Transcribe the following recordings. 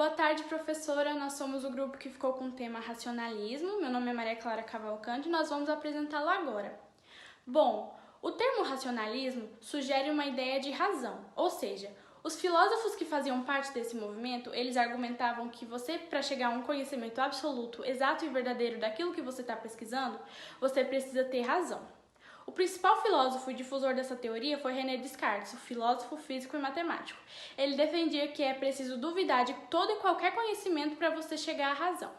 Boa tarde, professora. Nós somos o grupo que ficou com o tema racionalismo. Meu nome é Maria Clara Cavalcante e nós vamos apresentá-lo agora. Bom, o termo racionalismo sugere uma ideia de razão, ou seja, os filósofos que faziam parte desse movimento, eles argumentavam que você, para chegar a um conhecimento absoluto, exato e verdadeiro daquilo que você está pesquisando, você precisa ter razão. O principal filósofo e difusor dessa teoria foi René Descartes, o filósofo, físico e matemático. Ele defendia que é preciso duvidar de todo e qualquer conhecimento para você chegar à razão.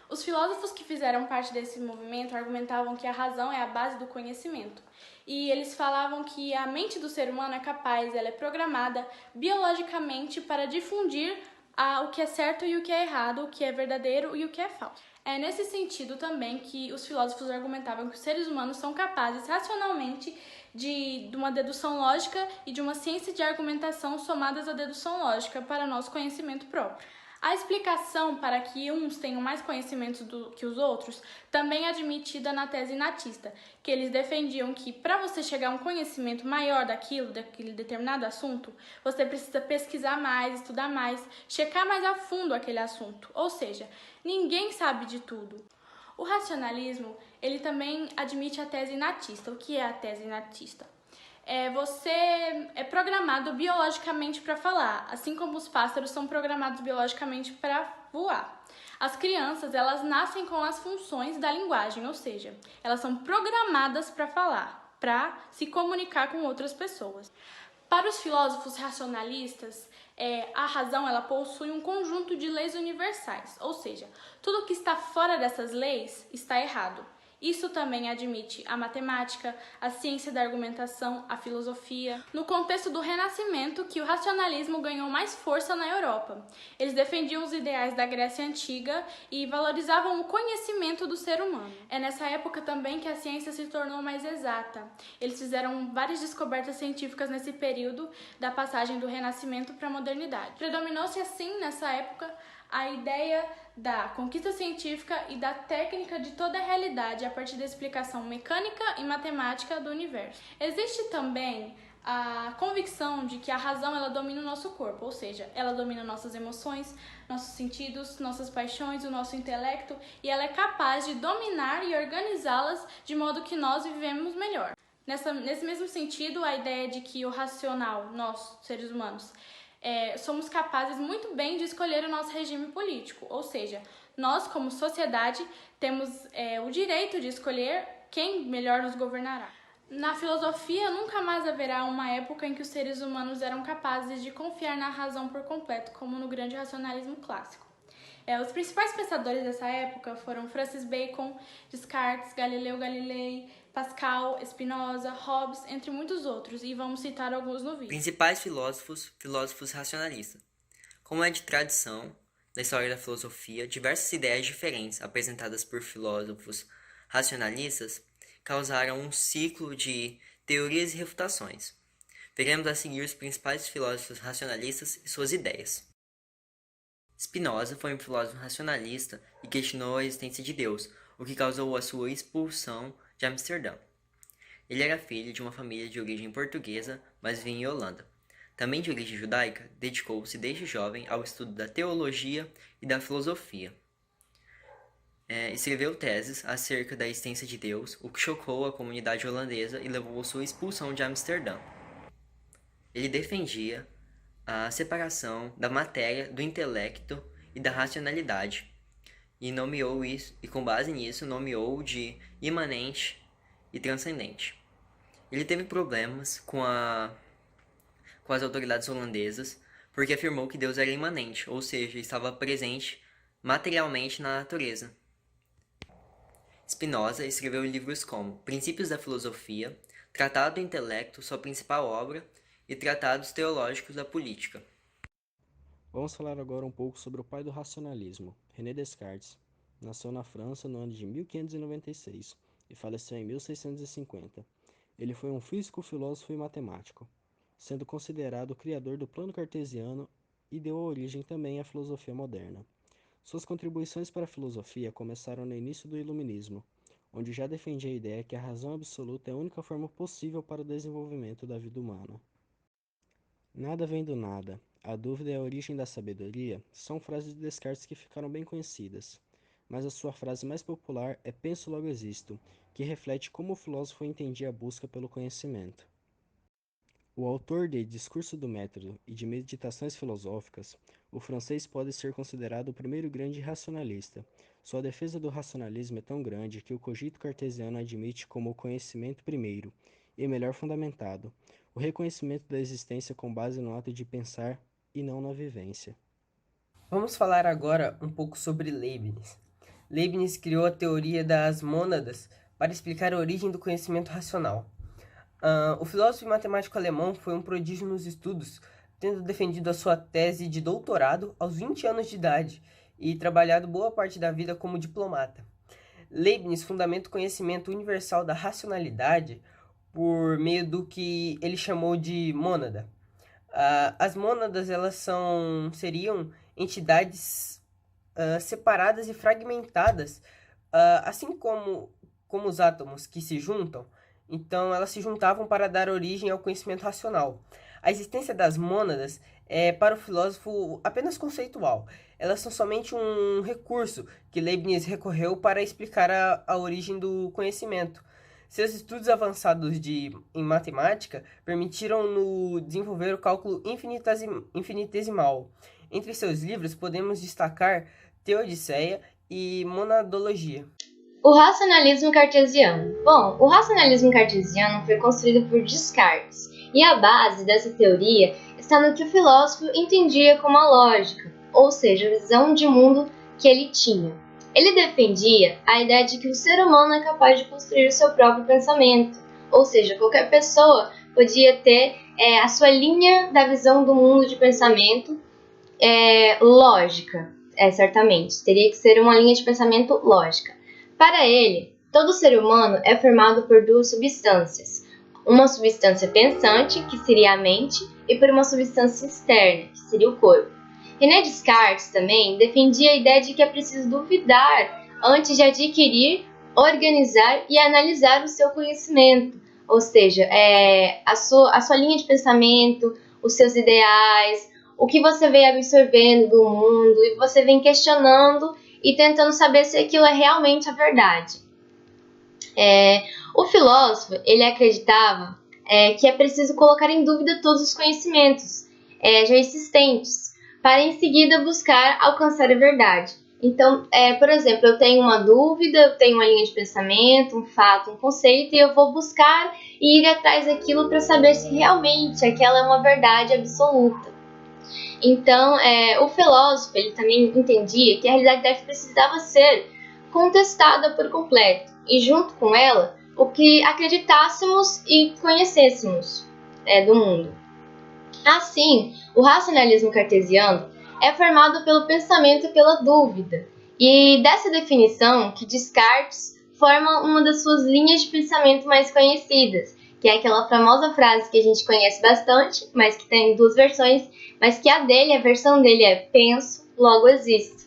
Os filósofos que fizeram parte desse movimento argumentavam que a razão é a base do conhecimento. E eles falavam que a mente do ser humano é capaz, ela é programada biologicamente para difundir o que é certo e o que é errado, o que é verdadeiro e o que é falso. É nesse sentido também que os filósofos argumentavam que os seres humanos são capazes racionalmente de uma dedução lógica e de uma ciência de argumentação somadas à dedução lógica para nosso conhecimento próprio. A explicação para que uns tenham mais conhecimentos que os outros também é admitida na tese natista, que eles defendiam que para você chegar a um conhecimento maior daquele determinado assunto, você precisa pesquisar mais, estudar mais, checar mais a fundo aquele assunto. Ou seja, ninguém sabe de tudo. O racionalismo, ele também admite a tese natista. O que é a tese natista? Você é programado biologicamente para falar, assim como os pássaros são programados biologicamente para voar. As crianças, elas nascem com as funções da linguagem, ou seja, elas são programadas para falar, para se comunicar com outras pessoas. Para os filósofos racionalistas, a razão ela possui um conjunto de leis universais, ou seja, tudo que está fora dessas leis está errado. Isso também admite a matemática, a ciência da argumentação, a filosofia. No contexto do Renascimento, que o racionalismo ganhou mais força na Europa. Eles defendiam os ideais da Grécia Antiga e valorizavam o conhecimento do ser humano. É nessa época também que a ciência se tornou mais exata. Eles fizeram várias descobertas científicas nesse período da passagem do Renascimento para a modernidade. Predominou-se assim, nessa época, a ideia da conquista científica e da técnica de toda a realidade a partir da explicação mecânica e matemática do universo. Existe também a convicção de que a razão ela domina o nosso corpo, ou seja, ela domina nossas emoções, nossos sentidos, nossas paixões, o nosso intelecto, e ela é capaz de dominar e organizá-las de modo que nós vivemos melhor. Nesse mesmo sentido, a ideia de que o racional, nós, seres humanos, somos capazes muito bem de escolher o nosso regime político, ou seja, nós como sociedade temos o direito de escolher quem melhor nos governará. Na filosofia, nunca mais haverá uma época em que os seres humanos eram capazes de confiar na razão por completo, como no grande racionalismo clássico. Os principais pensadores dessa época foram Francis Bacon, Descartes, Galileu Galilei, Pascal, Spinoza, Hobbes, entre muitos outros, e vamos citar alguns no vídeo. Principais filósofos racionalistas. Como é de tradição da história da filosofia, diversas ideias diferentes apresentadas por filósofos racionalistas causaram um ciclo de teorias e refutações. Veremos a seguir os principais filósofos racionalistas e suas ideias. Spinoza foi um filósofo racionalista e questionou a existência de Deus, o que causou a sua expulsão de Amsterdã. Ele era filho de uma família de origem portuguesa, mas vivia em Holanda. Também de origem judaica, dedicou-se desde jovem ao estudo da teologia e da filosofia. Escreveu teses acerca da existência de Deus, o que chocou a comunidade holandesa e levou à sua expulsão de Amsterdã. Ele defendia a separação da matéria do intelecto e da racionalidade, e com base nisso nomeou de imanente e transcendente. Ele teve problemas com as autoridades holandesas porque afirmou que Deus era imanente, ou seja, estava presente materialmente na natureza. Spinoza escreveu livros como Princípios da Filosofia, Tratado do Intelecto, sua principal obra, e Tratados Teológicos da Política. Vamos falar agora um pouco sobre o pai do racionalismo, René Descartes. Nasceu na França no ano de 1596 e faleceu em 1650. Ele foi um físico, filósofo e matemático, sendo considerado o criador do plano cartesiano e deu origem também à filosofia moderna. Suas contribuições para a filosofia começaram no início do Iluminismo, onde já defendia a ideia que a razão absoluta é a única forma possível para o desenvolvimento da vida humana. Nada vem do nada. A dúvida é a origem da sabedoria são frases de Descartes que ficaram bem conhecidas, mas a sua frase mais popular é penso logo existo, que reflete como o filósofo entendia a busca pelo conhecimento. O autor de Discurso do Método e de Meditações Filosóficas, o francês pode ser considerado o primeiro grande racionalista. Sua defesa do racionalismo é tão grande que o cogito cartesiano admite como o conhecimento primeiro e melhor fundamentado, o reconhecimento da existência com base no ato de pensar e não na vivência. Vamos falar agora um pouco sobre Leibniz. Leibniz criou a teoria das mônadas para explicar a origem do conhecimento racional. O filósofo e matemático alemão foi um prodígio nos estudos, tendo defendido a sua tese de doutorado aos 20 anos de idade e trabalhado boa parte da vida como diplomata. Leibniz fundamenta o conhecimento universal da racionalidade por meio do que ele chamou de mônada. As mônadas seriam entidades separadas e fragmentadas, assim como os átomos que se juntam. Então, elas se juntavam para dar origem ao conhecimento racional. A existência das mônadas é, para o filósofo, apenas conceitual. Elas são somente um recurso que Leibniz recorreu para explicar a origem do conhecimento. Seus estudos avançados em matemática permitiram-no desenvolver o cálculo infinitesimal. Entre seus livros, podemos destacar Teodiceia e Monadologia. O racionalismo cartesiano. Bom, o racionalismo cartesiano foi construído por Descartes, e a base dessa teoria está no que o filósofo entendia como a lógica, ou seja, a visão de mundo que ele tinha. Ele defendia a ideia de que o ser humano é capaz de construir o seu próprio pensamento, ou seja, qualquer pessoa podia ter a sua linha da visão do mundo de pensamento lógica, certamente, teria que ser uma linha de pensamento lógica. Para ele, todo ser humano é formado por duas substâncias, uma substância pensante, que seria a mente, e por uma substância externa, que seria o corpo. René Descartes também defendia a ideia de que é preciso duvidar antes de adquirir, organizar e analisar o seu conhecimento, ou seja, a sua linha de pensamento, os seus ideais, o que você vem absorvendo do mundo e você vem questionando e tentando saber se aquilo é realmente a verdade. O filósofo, ele acreditava que é preciso colocar em dúvida todos os conhecimentos já existentes, para em seguida buscar alcançar a verdade. Então, por exemplo, eu tenho uma dúvida, eu tenho uma linha de pensamento, um fato, um conceito, e eu vou buscar e ir atrás daquilo para saber se realmente aquela é uma verdade absoluta. Então, o filósofo ele também entendia que a realidade precisava ser contestada por completo, e junto com ela, o que acreditássemos e conhecêssemos do mundo. Assim, o racionalismo cartesiano é formado pelo pensamento e pela dúvida, e dessa definição que Descartes forma uma das suas linhas de pensamento mais conhecidas, que é aquela famosa frase que a gente conhece bastante, mas que tem duas versões, mas que a versão dele é penso, logo existo.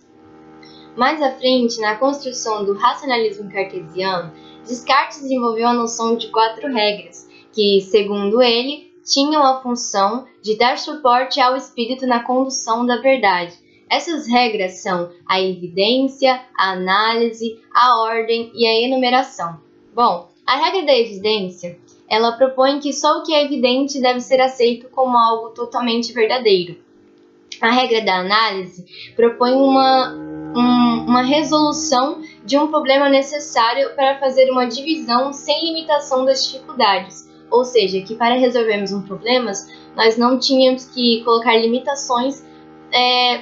Mais à frente, na construção do racionalismo cartesiano, Descartes desenvolveu a noção de 4 regras, que, segundo ele, tinham a função de dar suporte ao espírito na condução da verdade. Essas regras são a evidência, a análise, a ordem e a enumeração. Bom, a regra da evidência, ela propõe que só o que é evidente deve ser aceito como algo totalmente verdadeiro. A regra da análise propõe uma resolução de um problema necessário para fazer uma divisão sem limitação das dificuldades, ou seja, que para resolvermos um problema, nós não tínhamos que colocar limitações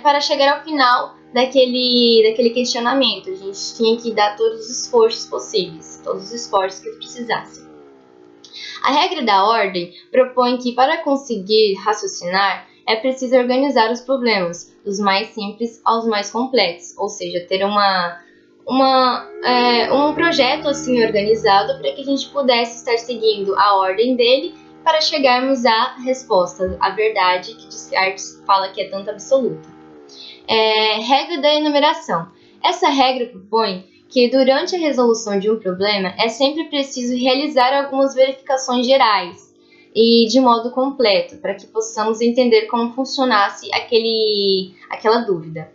para chegar ao final daquele questionamento. A gente tinha que dar todos os esforços possíveis, todos os esforços que precisassem. A regra da ordem propõe que para conseguir raciocinar, é preciso organizar os problemas, dos mais simples aos mais complexos, ou seja, ter um projeto assim organizado para que a gente pudesse estar seguindo a ordem dele para chegarmos à resposta, à verdade que Descartes fala que é tanto absoluta. Regra da enumeração. Essa regra propõe que durante a resolução de um problema é sempre preciso realizar algumas verificações gerais, e de modo completo, para que possamos entender como funcionasse aquela dúvida.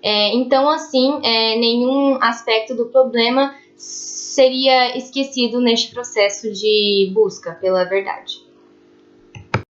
Então, assim, nenhum aspecto do problema seria esquecido neste processo de busca pela verdade.